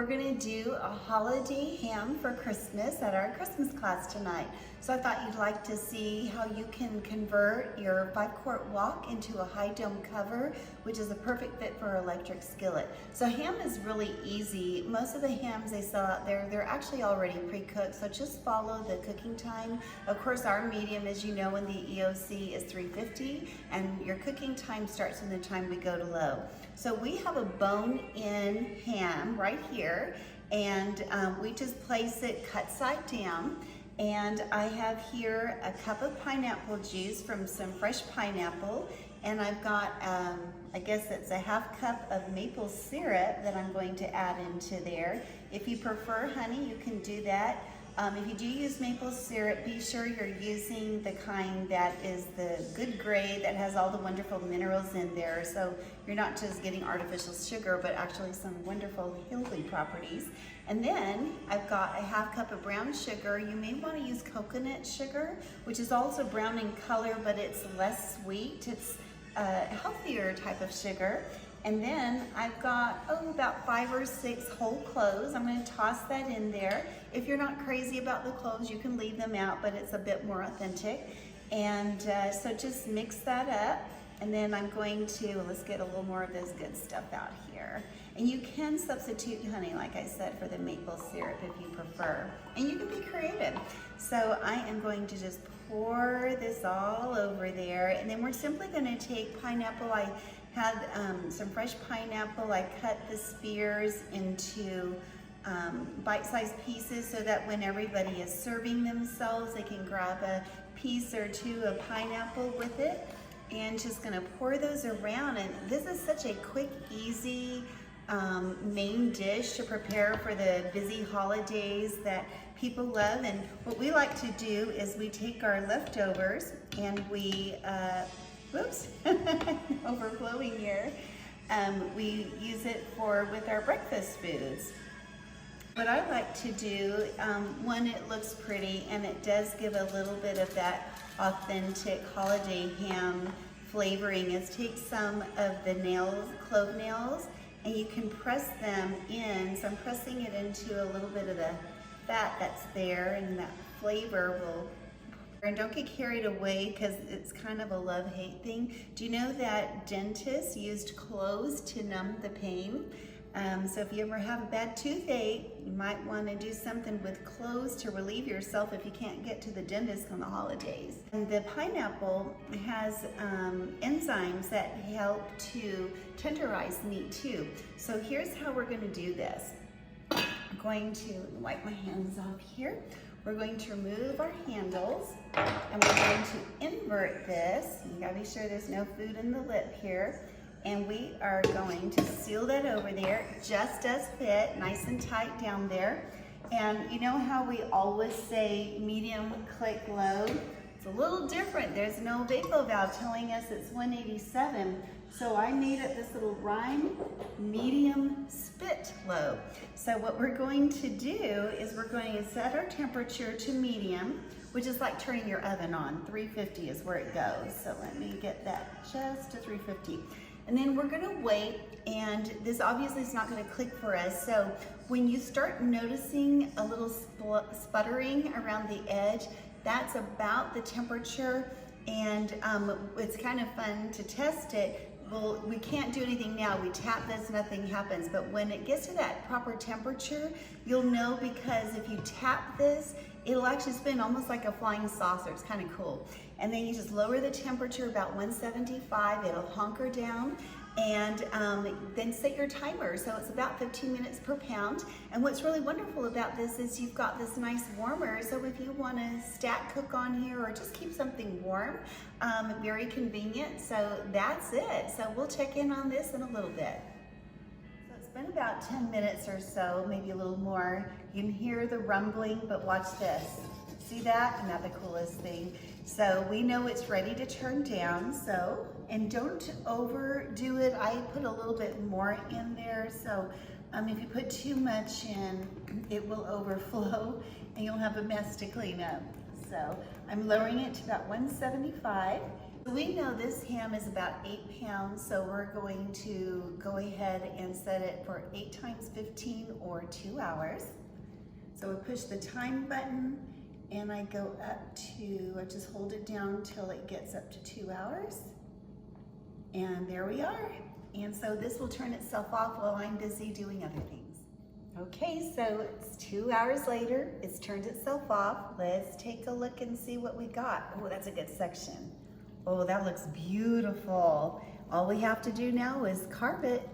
we're gonna do a holiday ham for Christmas at our Christmas class tonight. So I thought you'd like to see how you can convert your 5-quart wok into a high dome cover, which is a perfect fit for an electric skillet. So ham is really easy. Most of the hams they sell out there, they're actually already pre-cooked, so just follow the cooking time. Of course, our medium, as you know, in the EOC is 350, and your cooking time starts from the time we go to low. So we have a bone-in ham right here, and we just place it cut side down. And I have here a cup of pineapple juice from some fresh pineapple, and I've got, I guess it's a ½ cup of maple syrup that I'm going to add into there. If you prefer honey, you can do that. If you do use maple syrup, be sure you're using the kind that is the good grade that has all the wonderful minerals in there. So you're not just getting artificial sugar, but actually some wonderful healthy properties. And then I've got a ½ cup of brown sugar. You may want to use coconut sugar, which is also brown in color, but it's less sweet. It's a healthier type of sugar. And then I've got, about 5 or 6 whole cloves. I'm going to toss that in there. If you're not crazy about the cloves, you can leave them out, but it's a bit more authentic. And so just mix that up. And then I'm going to, let's get a little more of this good stuff out here. And you can substitute honey, like I said, for the maple syrup if you prefer. And you can be creative. So I am going to just pour this all over there. And then we're simply going to take pineapple. I had some fresh pineapple. I cut the spears into bite-sized pieces so that when everybody is serving themselves, they can grab a piece or two of pineapple with it. And just gonna pour those around. And this is such a quick, easy main dish to prepare for the busy holidays that people love. And what we like to do is we take our leftovers and we, whoops, overflowing here. We use it with our breakfast foods. What I like to do, one, it looks pretty and it does give a little bit of that authentic holiday ham flavoring, is take some of the nails, clove nails, and you can press them in. So I'm pressing it into a little bit of the fat that's there, and that flavor will. And don't get carried away because it's kind of a love-hate thing. Do you know that dentists used cloves to numb the pain? So if you ever have a bad toothache, you might want to do something with cloves to relieve yourself if you can't get to the dentist on the holidays. And the pineapple has enzymes that help to tenderize meat too. So here's how we're going to do this. I'm going to wipe my hands off here. We're going to remove our handles, and we're going to invert this. You gotta be sure there's no food in the lip here. And we are going to seal that over there, just as fit, nice and tight down there. And you know how we always say medium, click, low? It's a little different. There's no Vaco valve telling us it's 187. So I made up this little rhyme, medium, spit, low. So what we're going to do is we're going to set our temperature to medium, which is like turning your oven on. 350 is where it goes. So let me get that just to 350. And then we're gonna wait, and this obviously is not gonna click for us. So when you start noticing a little sputtering around the edge, that's about the temperature, and it's kind of fun to test it. Well, we can't do anything now. We tap this, nothing happens. But when it gets to that proper temperature, you'll know, because if you tap this, it'll actually spin almost like a flying saucer. It's kind of cool. And then you just lower the temperature about 175. It'll hunker down, and then set your timer. So it's about 15 minutes per pound. And what's really wonderful about this is you've got this nice warmer. So if you want to stack cook on here or just keep something warm, very convenient. So that's it. So we'll check in on this in a little bit. So it's been about 10 minutes or so, maybe a little more. You can hear the rumbling, but watch this. See that? Isn't that the coolest thing? So we know it's ready to turn down. So, and don't overdo it. I put a little bit more in there. So if you put too much in, it will overflow and you'll have a mess to clean up. So I'm lowering it to about 175. We know this ham is about 8 pounds, so we're going to go ahead and set it for 8 times 15 or 2 hours. So we push the time button and I go up to, I just hold it down till it gets up to 2 hours. And there we are. And so this will turn itself off while I'm busy doing other things. Okay, so it's 2 hours later, it's turned itself off. Let's take a look and see what we got. Oh, that's a good section. Oh, that looks beautiful. All we have to do now is carve it.